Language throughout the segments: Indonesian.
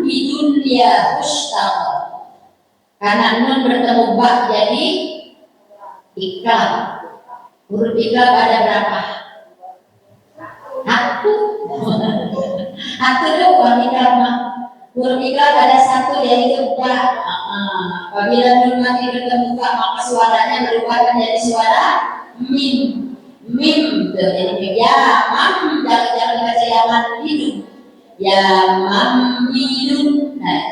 bidunya ustaq. Karena nun bertemu ba jadi iklab. Huruf iklab ada berapa? Satu. Satu doang iklab mah. Huruf iklab ada satu yaitu ba. Apabila nun mati bertemu ba maka suaranya berubah menjadi suara mim. Mim jadi ya mam, jangan baca ya mambidun. Ya mambidun. Nah,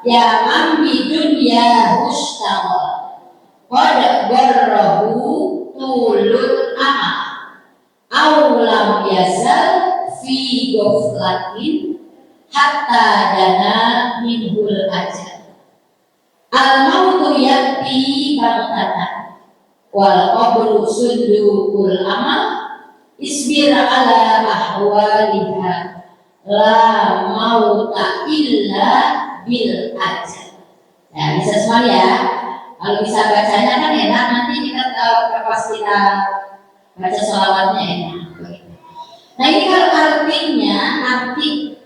ya mambidun ya ustaq. Qad barrahu tulul amal. Aulam yazal fi ghaflatin hatta dana minhul ajal. Al mautu yati baghtatan wal qabru sundukul amal. Isbir ala ahwaliha la mauta illa bil ajal. Nah, bisa semua ya. Kalau bisa bacanya kan enak, nanti kita tahu pas kita baca sholawatnya enak. Nah ini kalau artinya, arti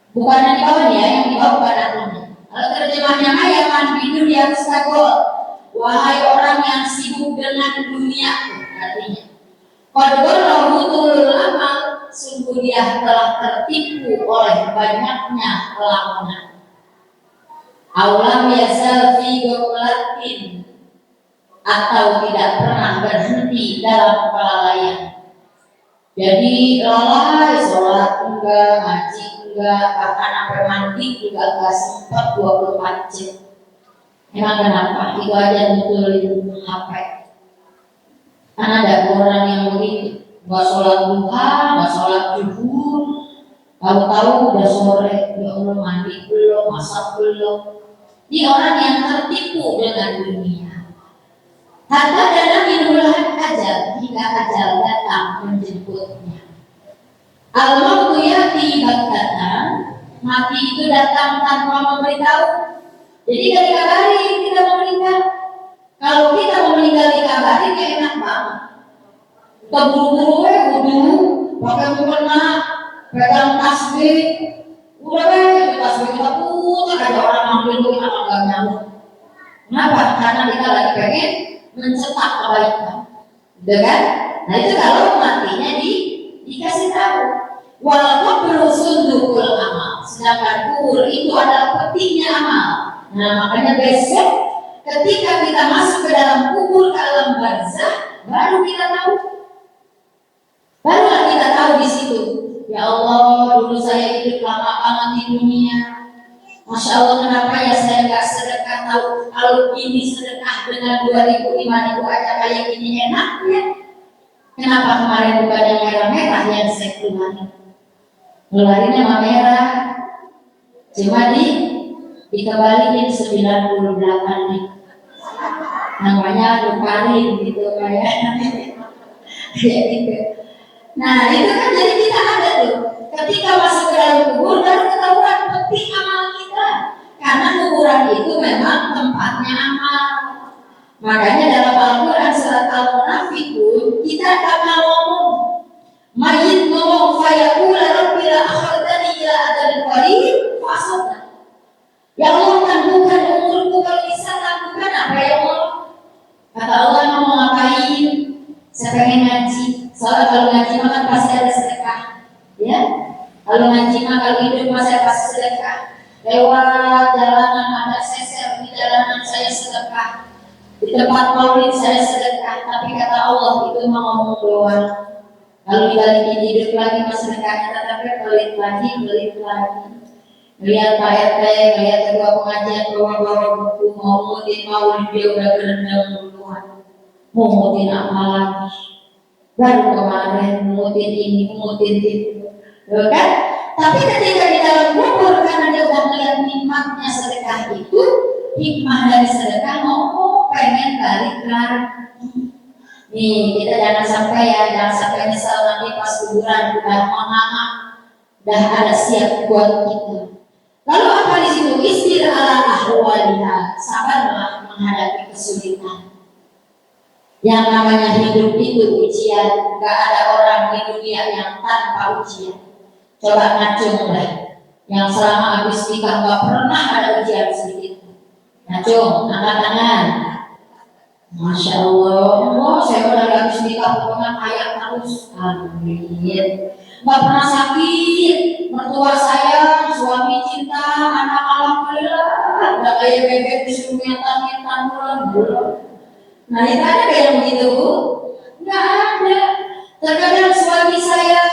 bukan yang di bawah ya, yang di bawah bukan artinya. Kalau terjemahnya ya manbidun ya mustaqol, wahai orang yang sibuk dengan dunia, artinya. Qadwar tulul amal, sungguh dia telah tertipu oleh banyaknya lamunan. Aulam yazal fi ghaflatin, atau tidak pernah berhenti dalam kelalaian. Jadi lalai, sholat enggak, ngaji enggak, bahkan sampai mandi juga enggak sempat 24 jam. Emang kenapa? Itu aja betulin HP. Karena ada orang yang begitu, enggak sholat duha, enggak sholat zuhur, tahu-tahu udah sore, ya Allah mandi belum, masak belum. Ini orang yang tertipu dengan dunia. Hatta dalam minullah ajal, hingga ajal datang menjemputnya. Al-mautu yati baghtatan, mati itu datang tanpa memberitahu. Jadi dari kabari kita mau meninggal. Kalau kita mau meninggal di kabari kayak enak banget. Kita buru-buru wudu, pakai mukena, pegang tasbih, udah tasbih kita putar, ada orang ambil duit apa enggak nyamuk. Kenapa? Karena kita lagi pengen mencetak kebaikan, kan? Nah itu kalau matinya dikasih tahu. Walaupun berusul amal, sedangkan kubur itu adalah petinya amal. Nah makanya besok ketika kita masuk ke dalam kubur, ke alam barzah, baru kita tahu. Barulah kita tahu di situ. Ya Allah, dulu saya hidup lama banget di dunia. Masya Allah, kenapa ya saya nggak sedekah? Tahu kalau ini sedekah dengan 2.000, 5.000 aja kayak gini enak ya. Kenapa kemarin bukan yang merah-merah yang saya keluarin? Ngeluarinnya mah merah, cuma dikembaliin 98 nih. Namanya lupain gitu kayak gitu. Nah itu kan jadi kita ada tuh. Ketika masuk ke dalam kubur baru ketahuan peti amal kita. Karena kuburan itu memang tempatnya amal. Makanya dalam Al-Quran surat Al-Munafiqun kita akan ngomong, mayit ngomong fayaqula rabbila akhartani ila ajalin qarib fasadna. Ya Allah, tangguhkan umurku, kalau bisa tangguhkan apa ya Allah? Kata Allah, mau ngapain? Saya pengen ngaji. Soalnya kalau ngaji mah kan pasti ada sedekah, ya. Kalau ngaji mah kalau hidup mah saya pasti sedekah. Lewat jalanan ada seser, di jalanan saya sedekah. Di tempat maulid saya sedekah. Tapi kata Allah itu mah ngomong doang. Kalau dibalikin hidup lagi mah sedekahnya tetapi pelit lagi. Melihat Pak RT, melihat ketua pengajian bawa buku, mau mutin maulid dia udah berendam duluan. Mau mutin apa lagi? Baru kemarin mutin ini, mutin itu, kan? Tapi ketika di dalam kubur karena dia udah melihat nikmatnya sedekah itu, hikmah dari sedekah mau pengen balik lagi. Nih kita jangan sampai nyesal nanti pas kuburan udah menganga, udah ada siap buat kita. Lalu apa di situ? Istir ala ahwaliha, sabarlah menghadapi kesulitan. Yang namanya hidup itu ujian, gak ada orang di dunia yang tanpa ujian. Coba ngacung lah, yang selama habis nikah nggak pernah ada ujian sedikit? Nah, cung, angkat tangan. Masya Allah, oh, saya udah habis nikah pokoknya kaya terus. Amin. Nggak pernah sakit, mertua saya, suami cinta, anak alhamdulillah, nggak kayak bebek disuruh nyetan belum. Nah, itu ada kayak begitu, Bu? Nggak ada. Terkadang suami saya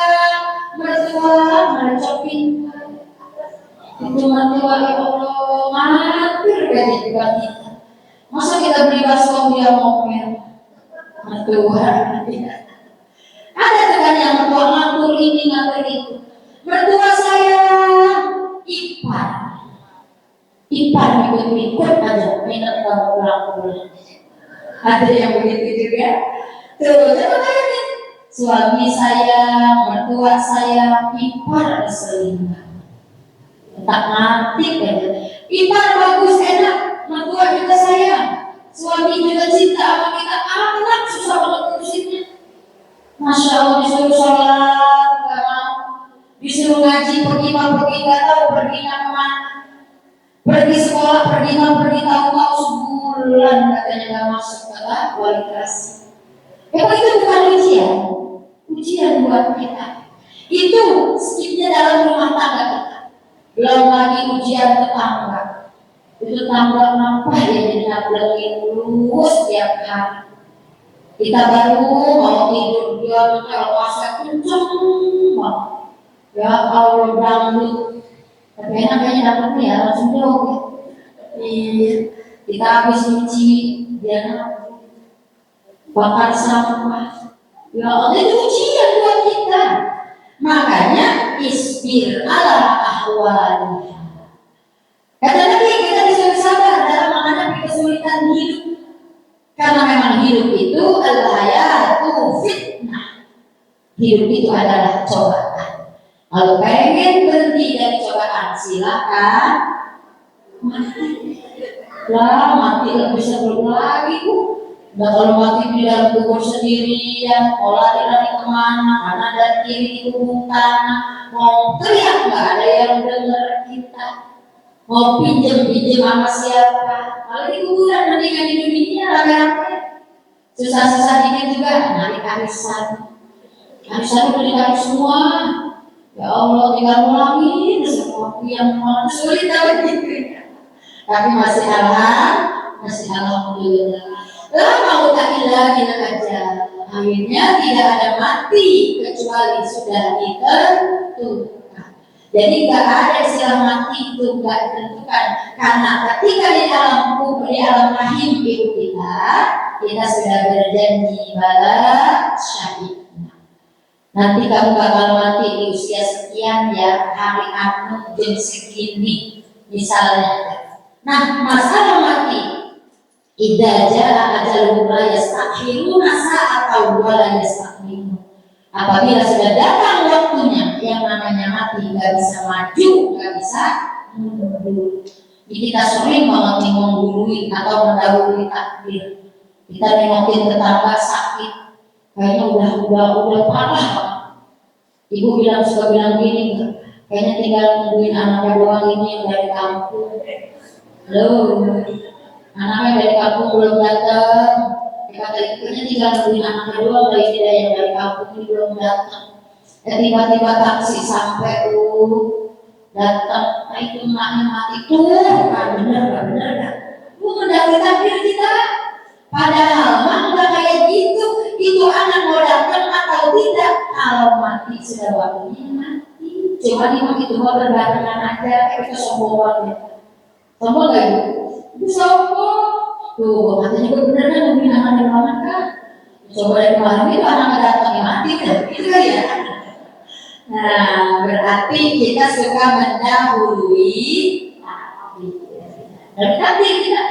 mertua merecopin itu mertua, ya Allah, hampir kayak juga kita. Masa kita beli bakso dia ngomel? Mertua. Ada tuh kan yang mertua ngatur ini ngatur itu. Mertua saya ipar ikut aja minat kamu pulang. Ada yang begitu juga. Tuh, coba bayangin. Suami saya, mertua saya, ipar selingkuh. Tak mati aja. Ipar bagus enak, mertua juga sayang, suami juga cinta sama kita, anak susah banget ngurusinnya. Masya Allah, disuruh sholat nggak mau, disuruh ngaji pergi nggak tahu perginya kemana, pergi sekolah pergi tahu sebulan katanya nggak masuk kata wali kelas. Itu bukan ujian buat kita. Itu skipnya dalam rumah tangga kita. Belum lagi ujian tetangga. Itu tangga apa ya jadi nabelin lurus tiap hari. Kita baru mau tidur dia kalau asap kenceng banget. Ya Allah dangdut. Tapi enak kayaknya dapetnya ya langsung jauh ya. Kita habis nyuci dia bakar sampah. Ya Allah itu ujian buat kita. Makanya isbir ala ahwaliha. Kata Nabi, kita disuruh sabar dalam menghadapi kesulitan hidup. Karena memang hidup itu al-hayatu fitnah. Hidup itu adalah cobaan. Kalau pengen berhenti dari cobaan, silakan mati. Lah, mati nggak bisa berulang lagi, Bu. Nah, kalau mati di dalam kubur sendirian, mau lari kemana, kanan dan kiri di kubur tanah, mau teriak nggak ada yang dengar kita, mau pinjem sama siapa? Kalau di kuburan mendingan di dunia rame-rame, susah-susah dikit juga, narik arisan udah ditarik semua. Ya Allah, tinggal ngulangin semua yang mau sulit tapi gitu. Tapi masih alhamdulillah. Mau tak ilah aja. Akhirnya tidak ada mati kecuali sudah ditentukan. Jadi nggak ada istilah mati itu nggak ditentukan. Karena ketika di alam rahim ibu kita sudah berjanji bala syahid. Nanti kamu bakal mati di usia sekian ya, hari anu jam segini misalnya. Nah, masalah mati idza jaa ajaluhum la yastakhiruna sa'atan wa la yastaqdimun. Apabila sudah datang waktunya, yang namanya mati nggak bisa maju, nggak bisa mundur. Kita sering banget nih menggurui atau mendahului takdir. Kita nengokin tetangga sakit, kayaknya udah parah. Ibu suka bilang gini, kayaknya tinggal nungguin anaknya doang ini yang dari kampung. Halo, anaknya dari kampung belum datang. Kata ibunya tinggal nungguin anaknya doang dari yang dari kampung ini belum datang. Tiba-tiba taksi sampai datang. Nah itu maknya mati tuh, bener. Mendahului takdir kita. Padahal mah udah kayak gitu. Itu anak mau datang atau tidak. Kalau mati sudah waktunya mati. Cuma itu mau berbarengan aja. Kita sombong banget. Sombong gak ibu? Itu sombong. Tuh, katanya juga bener kan nungguin anaknya banget kan. Coba dari kemarin itu anaknya datang ya mati kan. Itu kan ya. Nah, berarti kita suka mendahului takdir. Dan takdir kita.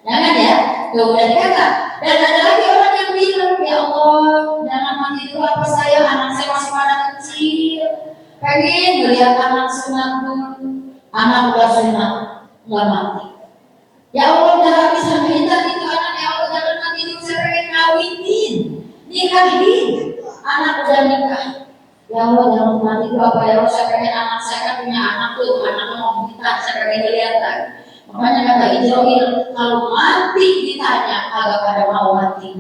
Jangan ya. Tuh, udah dikata. Dan ada lagi orang yang bilang, ya Allah, jangan mati dulu apa saya, anak saya masih pada kecil. Pengen melihat anak sunat dulu. Anak udah sunat. Nggak mati. Ya Allah udah habis hamilan itu anak, ya Allah jangan mati dulu, saya pengen ngawinin, nikahin, anak udah nikah. Ya Allah jangan mati itu apa ya Allah, saya pengen anak saya kan punya anak tuh, anaknya mau minta, saya pengen dilihat lagi. Makanya kata Israel, kalau mati ditanya agak pada mau mati.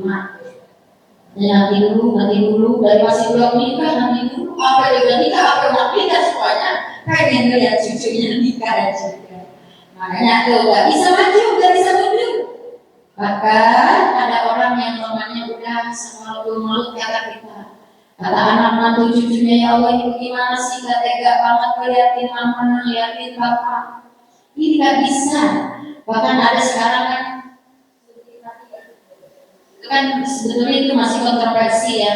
Ya, nanti dulu dari masih belum nikah, nanti dulu apa yang udah nikah, apa yang udah nikah semuanya pengen lihat cucunya nikah dan juga. Makanya tuh nggak bisa maju, nggak bisa mundur. Bahkan ada orang yang namanya udah semalu-malu kata kita. Kata anak mantu cucunya, ya Allah ini gimana sih, gak tega banget ngeliatin mama, ngeliatin bapak. Ini nggak bisa. Bahkan ada sekarang kan, itu kan sebetulnya itu masih kontroversi ya.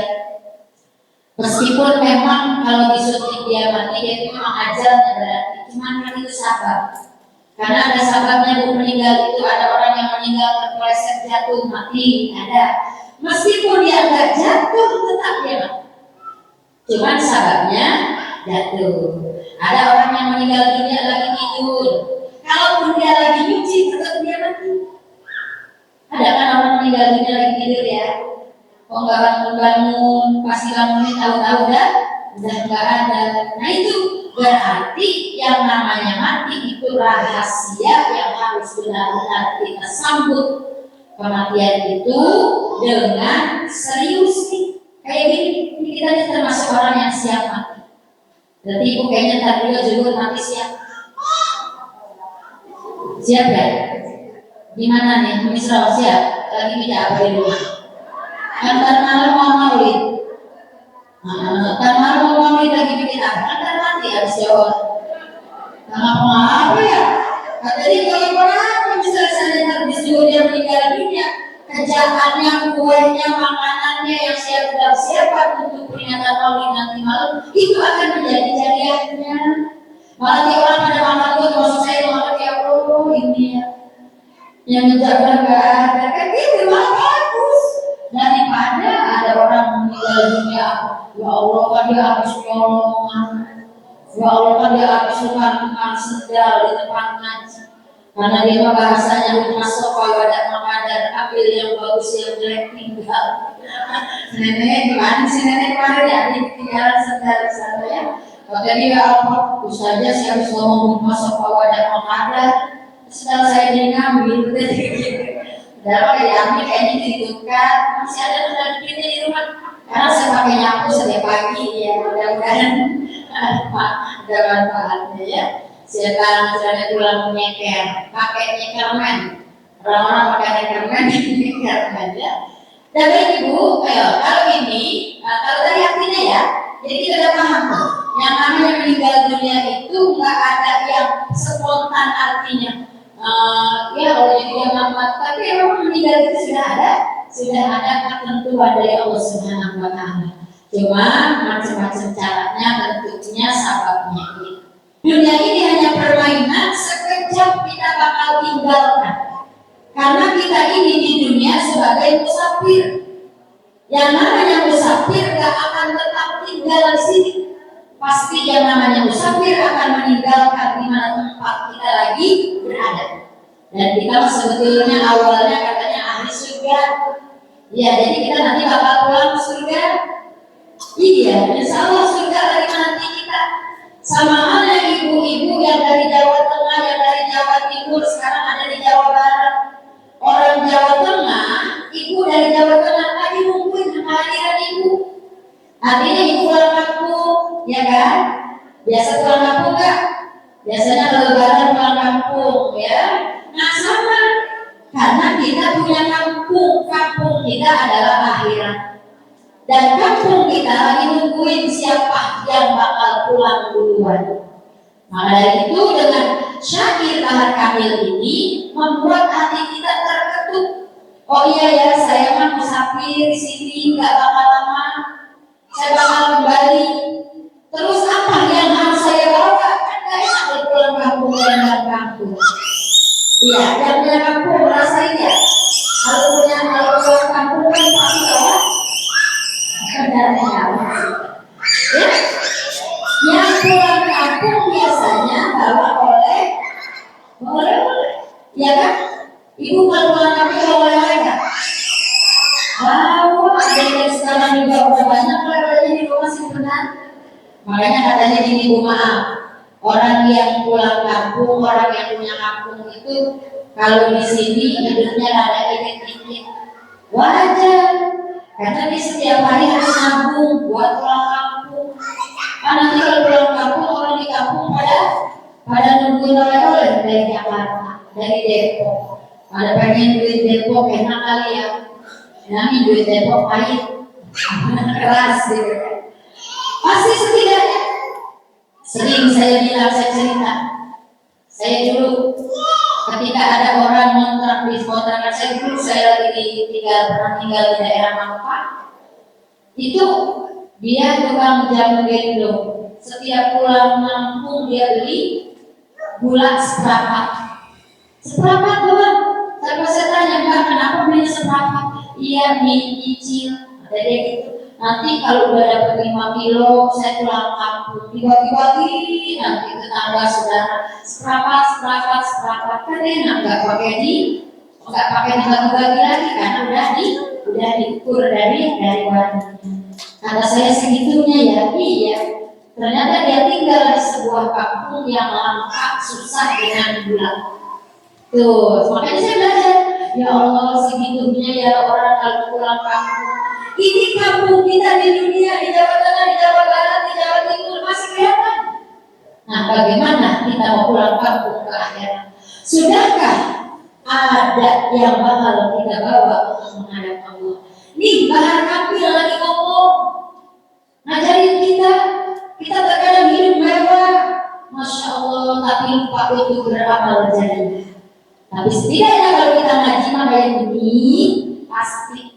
Meskipun memang kalau disuntik dia mati, ya itu memang ajalnya berarti. Cuman kan itu sabar. Karena ada sahabatnya bu meninggal itu, ada orang yang meninggal terpeleset jatuh mati, ada. Meskipun dia nggak jatuh tetap dia mati. Cuman sahabatnya jatuh. Ada orang yang meninggal dunia lagi tidur. Kalaupun dia lagi nyuci tetap dia mati. Ada kan orang meninggal dunia lagi tidur ya? Kok nggak bangun-bangun? Pasti bangunnya tahu-tahu udah nggak ada. Nah itu berarti yang namanya mati itu rahasia yang harus benar-benar kita sambut. Kematian itu dengan serius nih. Kayak gini, ini kita termasuk orang yang siap mati. Berarti ibu kayaknya tadi juga mati siap. Siap ya? Gimana nih? Misal siap? Lagi tidak apa di rumah? Antar malam mau maulid. Antar malam mau maulid lagi bikin apa? Antar mati harus jawab. Apa ya? Jadi kalau orang misalnya saya habis juga dia meninggal dunia, kerjaannya, kuenya, makanannya yang siap-siap untuk peringatan maulid nanti malam itu akan menjadi jariahnya. Malah di orang pada malam itu maksud saya malam ya Allah ini ya yang menjaga nggak ada kan gitu malah bagus daripada ada orang meninggal dunia. Ya Allah kan dia habis nyolongan, ya Allah kan dia habis tukang sendal di depan ngaji. Karena dia mah bahasanya rumah sofa wadah makadar, ambil yang bagus yang jelek tinggal. Nenek gimana sih nenek kemarin ya di ketinggalan sendal di sana ya. Kata dia apa? Saja saya harus ngomong rumah sofa wadah makadar. Setelah saya ngambil udah gitu. Dalam diambil kayaknya ditukar, masih ada tanda-tanda di rumah. Karena saya pakai nyapu setiap pagi ya, mudah-mudahan ada manfaatnya ya. Sekarang sudah tulang menyeker, pakai nyekerman. Orang-orang pakai nyekerman, nyekerman ya. Dan ibu, kalau ini, kalau tadi artinya ya, jadi kita udah paham tuh. Yang namanya meninggal dunia itu nggak ada yang spontan artinya. Ya Allah jadi dia mamat, tapi memang meninggal itu sudah ada ketentuan dari Allah Subhanahu Wa Taala. Cuma macam-macam caranya, bentuknya, sababnya itu. Dunia ini hanya permainan, sekejap kita bakal tinggalkan. Karena kita ini di dunia sebagai musafir. Yang namanya musafir gak akan tetap tinggal di sini. Pasti yang namanya musafir akan meninggalkan di mana tempat kita lagi berada. Dan kita sebetulnya awalnya katanya ahli surga. Ya, jadi kita nanti bakal pulang ke surga. Iya, insya Allah surga lagi nanti kita. Sama halnya ibu-ibu yang dari Jawa Tengah, yang dari Jawa Timur, sekarang ada di Jawa Barat. Orang Jawa Tengah, ibu dari Jawa Tengah lagi nungguin kehadiran ibu. Artinya ibu pulang kampung, ya kan? Biasa pulang kampung nggak? Biasanya lebaran pulang kampung, ya. Nah sama, karena kita punya kampung, kampung kita adalah akhirat. Dan kampung kita lagi nungguin siapa yang bakal pulang duluan. Maka dari itu dengan syair Bahar Kamil ini membuat hati kita terketuk. Oh iya ya, saya mah musafir di sini nggak bakal lama. Saya bakal kembali. Terus apa yang harus saya bawa? Kan nggak enak pulang kampung dan kampung. Iya, yang punya kampung rasain ya. Kalau pulang kampung kan pasti bawa kendaraan ya. Yang pulang kampung biasanya bawa oleh, ya kan? Ibu kalau pulang kampung bawa oleh nggak? Bawa. Dari sekarang juga udah banyak oleh-olehnya di rumah sih benar. Makanya katanya gini Bu, maaf, orang yang pulang kampung, orang yang punya kampung itu kalau di sini hidupnya rada dikit-dikit, wajar, karena dia setiap hari harus nabung buat pulang kampung. Nanti kalau pulang kampung, orang di kampung pada nungguin oleh-oleh dari Jakarta, dari Depok, pada pengen duit Depok enak kali ya, nanti duit Depok pahit, keras gitu. Pasti setidaknya sering saya bilang, saya cerita, saya dulu ketika ada orang ngontrak di kontrakan saya dulu, saya lagi pernah tinggal di daerah Mampang, itu dia tukang jamu gendong. Setiap pulang kampung dia beli gula seprapat doang. Saya tanya, Mbak, kenapa beli seprapat? Iya, nyicil, jadi gitu. Nanti kalau udah dapat 5 kilo, saya pulang kampung, dibagi-bagi nanti tetangga saudara, seprapat, kan enak, nggak pakai dibagi-bagi lagi, karena udah diukur dari warna. Kata saya segitunya ya, iya. Ternyata dia tinggal di sebuah kampung yang langka, susah dengan gula. Tuh, makanya saya belajar, ya Allah segitunya ya orang kalau pulang kampung. Ini kampung kita di dunia, di Jawa Tengah, di Jawa Barat, di Jawa Timur masih kelihatan. Nah, bagaimana kita mau pulang kampung ke akhirat? Sudahkah ada yang bakal kita bawa untuk menghadap Allah? Nih, Bahar Kamil lagi ngomong, ngajarin kita terkadang hidup mewah, Masya Allah, tapi lupa untuk beramal jariah. Tapi setidaknya kalau kita ngaji kayak ini, pasti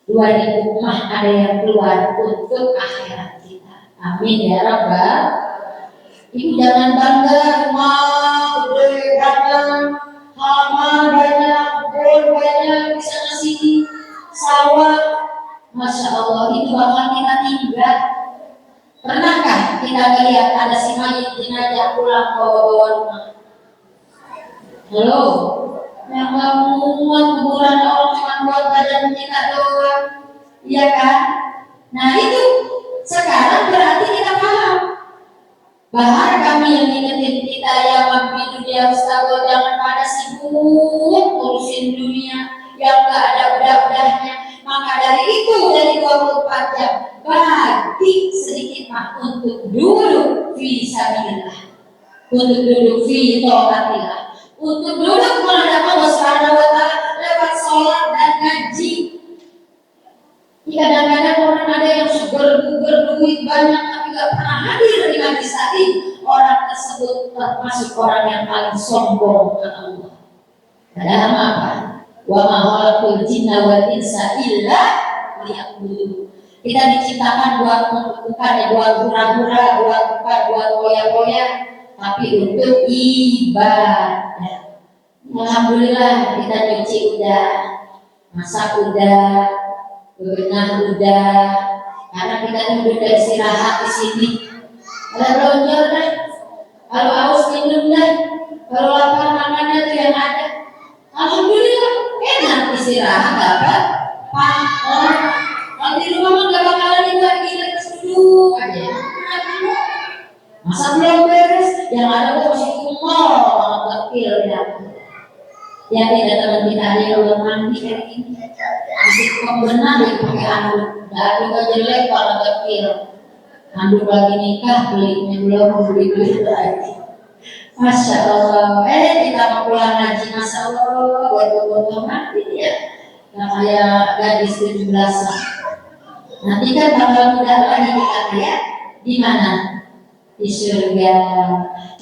2000 mah ada yang keluar untuk akhirat kita. Amin ya Rabbal. Ibu jangan bangga, rumah gede banyak, halaman banyak, kebun banyak, bisa ngasih sawah. Masya Allah, itu bakal kita tinggal. Pernahkah kita lihat ada si mayit jenazah pulang bawa rumah? Halo, yang gak muat kuburan Allah cuma buat badan kita doang, iya kan? Nah itu sekarang berarti kita paham. Bahar kami yang ingetin kita ya mampu dunia ustadz, jangan pada sibuk urusin dunia yang gak ada udah-udahnya. Maka dari itu dari 24 jam bagi sedikit mah untuk duduk fi sabilillah, untuk duduk fi taatillah, untuk duduk menghadap Allah Subhanahu wa taala lewat sholat dan ngaji. Kadang-kadang orang ada yang seger-geger duit banyak tapi gak pernah hadir di majelis taklim. Orang tersebut termasuk orang yang paling sombong ke Allah. Padahal apa? Wa ma khalaqtul jinna wal insa illa liya'budun. Kita diciptakan bukan buat hura-hura, buat goyah-goyah, tapi untuk ibadah. Alhamdulillah kita nyuci udah, masak udah, bebenah udah, karena kita duduk dan istirahat di sini. Kalau lonjol deh, kalau haus minum deh, kalau lapar makannya tuh yang ada. Alhamdulillah enak istirahat dapat pakai. Kalau di rumah mah gak bakalan dibagi terus duduk aja. Masa belum beres, yang ada kok masih kumol, kecil ya. Ya tidak teman kita ada yang belum mandi kayak gini. Masih pembenar yang pakai anduk, nggak juga jelek kalau kecil. Anduk lagi nikah belinya belum beli lagi. Masya Allah, kita mau pulang ngaji, Masya Allah, buat mati ya. Nah, kayak gadis 17-an. Nanti kan bakal mudah lagi kita ya. Di mana? Di surga.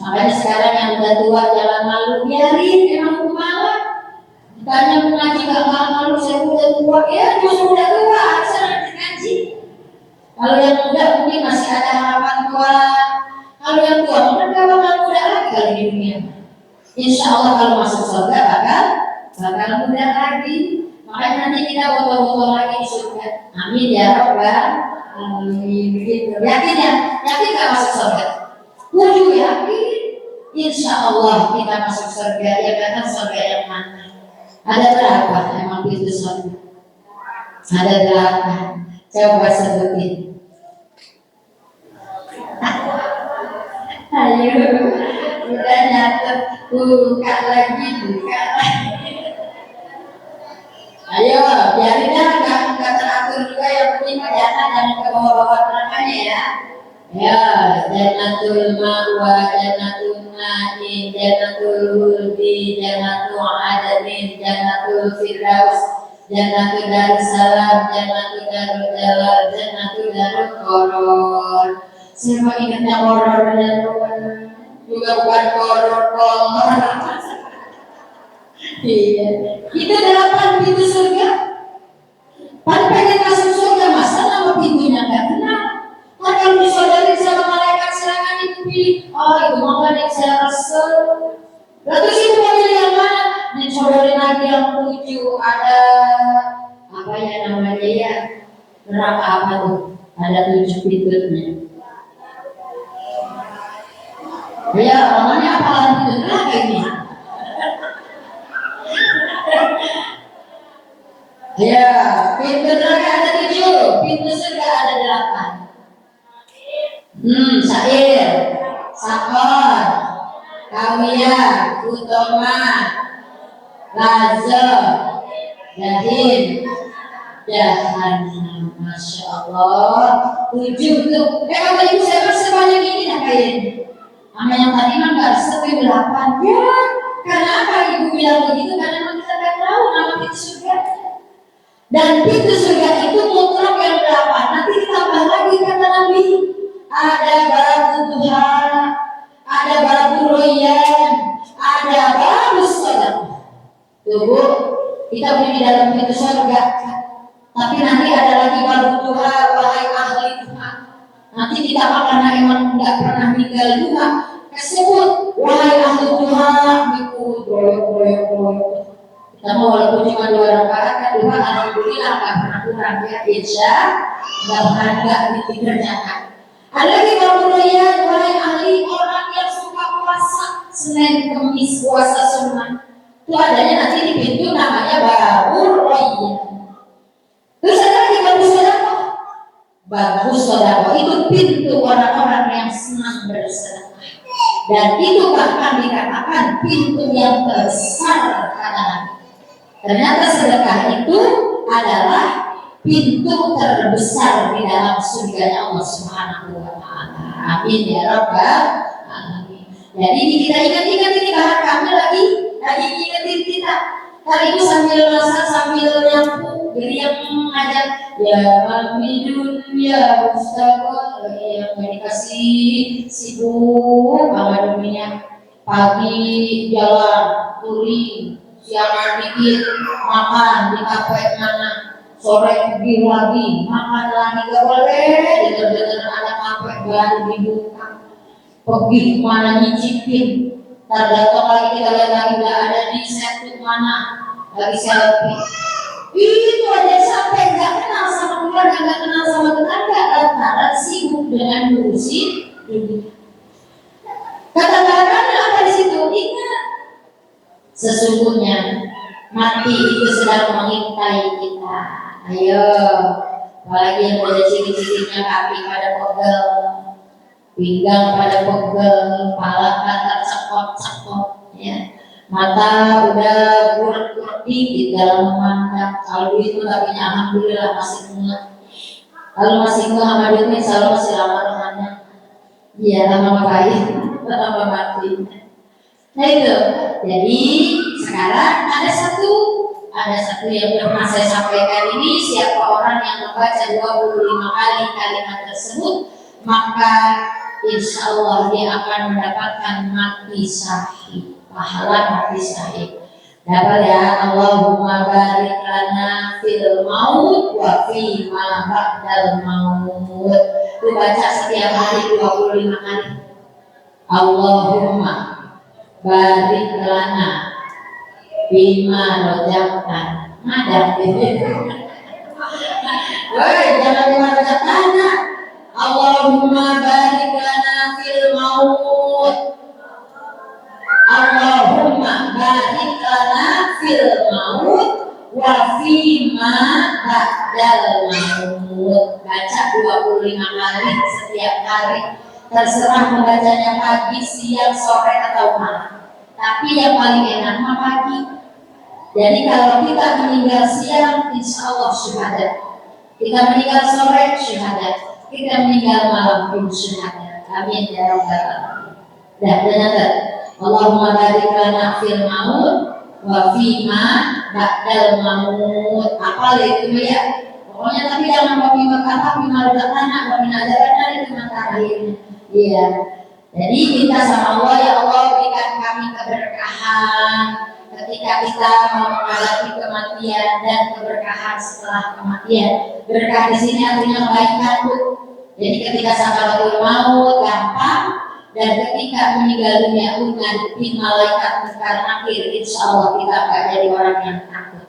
Makanya sekarang yang udah tua jangan malu, biarin, emang malu. Ditanya mau ngaji gak malu, saya udah tua, ya justru udah tua, harusnya nanti ngaji. Kalau yang muda mungkin masih ada harapan tua. Kalau yang tua mungkin gak bakal muda lagi kali di dunia. Insya Allah kalau masuk surga bakal muda lagi. Makanya nanti kita foto-foto lagi di surga. Amin ya Rabbal alamin. Yakin ya? Yakin gak masuk surga? Wujud yakin. Insya Allah kita masuk surga. Ya kan surga yang mana? Ada berapa emang pintu surga? Ada 8. Coba sebutin. Udah nyatet, buka lagi, buka lagi. Ayo, biarinnya nggak teratur juga, yang penting jangan ke bawah-bawah terangannya ya. Ya, jannatul ma'wa, jannatul na'im, jannatul huldi, jannatul adadin, jannatul firdaus, jannatul darussalam, jannatul darul jalal, jannatul darul koror. Siapa ingatnya koror dan juga bukan koror. Iya, itu 8 pintu surga. Pan pengen masuk surga, masa nama pintunya nggak kenal? Kan kalau disodorin sama malaikat silakan itu pilih. Oh itu mau naik saya Rasul. Lalu itu pilih yang mana? Disodorin lagi yang 7. Ada apa ya namanya ya? Neraka apa tuh? Ada 7 pintunya. Ya namanya apa pintu neraka ini? Ya pintu neraka ada 7, pintu surga ada 8. Syair, sakor, kawiyah, utama, lazo, jahim, jahannam. Masya Allah, 7 tuh. Kalau ibu saya sebanyak ini nak kayaknya. Sama yang tadi mah nggak sampai 8. Ya, karena apa ibu bilang begitu? Karena memang kita nggak tahu nama pintu surga. Dan pintu surga itu mutlak yang 8. Nanti ditambah lagi kata Nabi. Ada babu Tuhan, ada babu royan, ada babu sedekah. Tuh, kita beri di dalam pintu surga. Tapi nanti ada lagi babu Tuhan, wahai ahli Tuhan. Nanti kita karena emang tidak pernah meninggal juga, tersebut wahai ahli Tuhan, ikut goyok. Kita mau walaupun cuma 2 rakaat kan 2, alhamdulillah nggak pernah kurang ya, insya nggak dikerjakan. Ada lagi kemudian wahai ahli orang yang suka puasa Senin Kamis puasa sunnah. Itu adanya nanti di pintu namanya Babur Royan. Terus ada lagi bagus sodako. Bagus sodako itu pintu orang-orang yang senang bersedekah. Dan itu bahkan dikatakan pintu yang terbesar kata Nabi. Ternyata sedekah itu adalah pintu terbesar di dalam surganya Allah Subhanahu wa Ta'ala. Amin ya Rabbal alamin. Jadi ini kita ingat-ingat ini bahan kami lagi ingetin kita. Kali itu sambil masak, sambil nyapu, jadi yang ngajak ya Rabbi dunia mustaqol yang dikasih sibuk sama dunia. Pagi jalan touring, siang bikin makan di kafe mana, sore pergi lagi makan lagi, gak boleh dengar anak kafe baru dibuka pergi kemana nyicipin, datang lagi kita lihat lagi gak ada di set mana lagi selfie. Itu aja sampai gak kenal sama keluarga, gak kenal sama tetangga, lantaran sibuk dengan ngurusin dunia. Kata-kata apa di situ? Ingat, sesungguhnya mati itu sedang mengintai kita. Ayo, apalagi yang ada ciri-cirinya kaki pada pegel, pinggang pada pegel, kepala pada cekot-cekot, ya. Mata udah bulat-bulat dikit dalam memandang. Kalau itu tapi alhamdulillah masih ingat. Kalau masih ingat sama duitnya, selalu masih lama-lamanya. Iya, lama baik, lama mati. Nah itu, jadi sekarang ada satu yang pernah saya sampaikan ini, siapa orang yang membaca 25 kali kalimat tersebut, maka insya Allah dia akan mendapatkan mati syahid, pahala mati syahid. Dapat ya, Allahumma barik lana fil maut wa fi ma ba'dal maut. Itu baca setiap hari 25 kali. Allahumma barik lana bima rojaktan. Ada woi, jangan bima rojaktan. Allahumma barik lana fil maut. Allahumma barik lana fil maut wa fima ba'dal maut. Baca 25 kali setiap hari. terserah membacanya pagi, siang, sore atau malam. Tapi yang paling enak mah pagi. Jadi kalau kita meninggal siang, insya Allah syuhada. Kita meninggal sore, syuhada. Kita meninggal malam pun syuhada. Amin ya rabbal alamin. Dan ternyata Allahumma barik lana fil maut wa fima ba'dal maut. Apa itu ya? Pokoknya tapi jangan bagi makan tapi malu tanah, bagi nazaran itu matahari. Iya. Jadi kita sama Allah, ya Allah berikan kami keberkahan ketika kita mau menghadapi kematian dan keberkahan setelah kematian. Berkah di sini artinya kebaikan, Bu. Jadi ketika sakaratul maut gampang, dan ketika meninggal dunia ngadepin malaikat mungkar nakir, insya Allah kita akan jadi orang yang takut.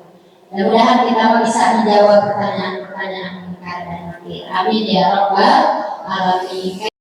Mudah-mudahan kita bisa menjawab pertanyaan-pertanyaan mungkar dan nakir. Amin ya rabbal alamin.